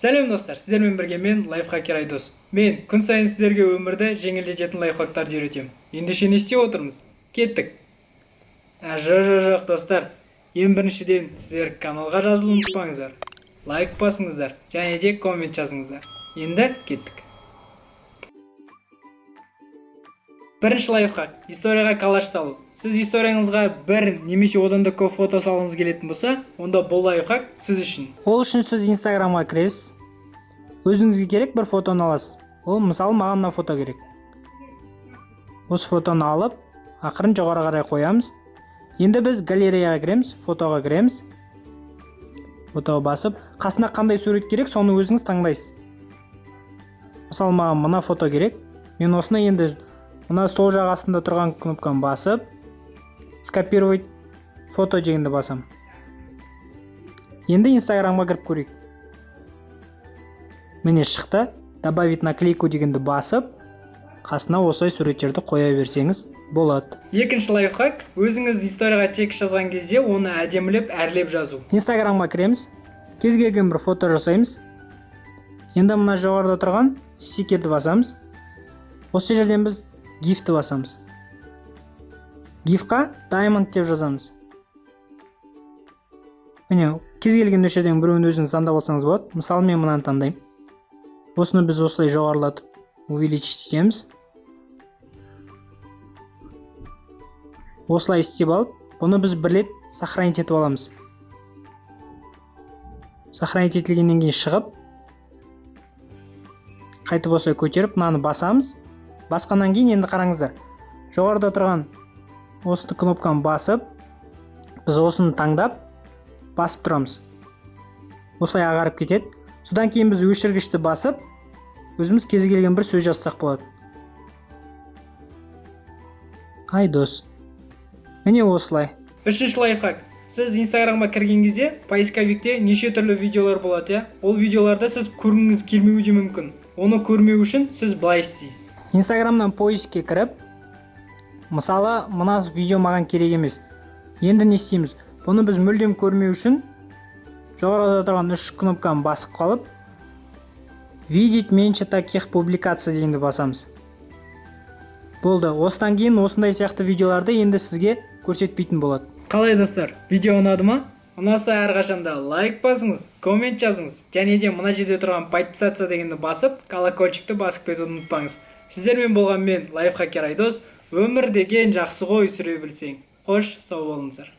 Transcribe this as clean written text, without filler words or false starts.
Сәлем достар, сіздермен бірге мен лайфхакер Айдос. Мен күн сайын сіздерге өмірді жеңілдететін лайфхактарды үйретемін. Ендеше не істеп отырмыз? Кеттік. Жоқ достар. Ең біріншіден сіздер каналға жазылуды ұмытпаңыздар. Лайк басыңыздар және де коммент жазыңыздар. Енді кеттік. Бірінші лайфхак, историяға коллаж салу. Сіз историяңызға бір немесе одан да көп фото салғыңыз келетін болса, онда бұл лайфхак сіз үшін. Ол үшін сіз Инстаграмға кіресіз. Өзіңізге керек бір фотоны аласыз. Ол мысалы маған мына фото керек. Осы фотоны алып, ақырын жоғары қарай қоямыз. Енді біз галереяға кіреміз, фотоға кіреміз. Фотоға басып, қасына қандай сурет керек, соны өзіңіз таңдайсыз. Мысалы маған мына фото керек. Мен осыны енді мына сол жағасында тұрған кнопканы басып, скопировать фото дегенді басам. Енді Инстаграмға кіріп көрейік. Міне шықты. Добавить наклейку дегенді басып, қасына осылай суреттерді қоя берсеңіз болады. Екінші лайфхак, өзіңіз историяға текст жазған кезде оны әдемілеп, әрлеп жазу. Инстаграмға кіреміз. Кез келген бір фото жасаймыз. Енді мына жоғарыда тұрған стикерді басамыз. Осы жерден біз гифті басамыз. Гифқа diamond деп жазамыз. Міне, кез келген өшерден біреуін өзіңіз таңдап алсаңыз болады. Мысалы мен мынаны таңдаймын. Осыны біз осылай жоғарылатып увеличить етеміз. Осылай істеп алып, бұны біз бірлет сохранить етіп аламыз. Сохранить етілгеннен кейін шығып, қайтып осылай көтеріп, мынаны басамыз. Басқаннан кейін енді қараңыздар. Жоғарыда тұрған осы кнопканы басып, біз осыны таңдап, басып тұрамыз. Осылай ағарып кетеді. Содан кейін біз өшіргішті басып, өзіміз кез келген бір сөз жазсақ болады. Айдос. Міне осылай. Үшінші лайфхак. Сіз Инстаграмға кірген кезде поисковикте неше түрлі видеолар болады, Ол видеоларда сіз көргіңіз келмеуі де мүмкін. Оны көрмеу үшін сіз былай істейсіз. Инстаграмнан поискке кіріп, мысалы, мына видео маған керек емес. Енді не істейміз? Бұны біз мүлдем көрмеу үшін жоғарыда тұрған үш кнопканы басып қалып, видеть меньше таких публикаций дегенді басамыз. Болды. Осыдан кейін осындай сияқты видеоларды енді сізге көрсетпейтін болады. Қалай достар? Видео ұнады ма? Ұнаса әрқашанда лайк басыңыз, коммент жазыңыз, және де мына жерде тұрған подписаться дегенді басып, колокольчикті басып кетуді ұмытпаңыз. Сіздермен болған мен лайфхакер Айдос. Өмір деген жақсы ғой, сүре білсең. Қош, сау болыңыздар.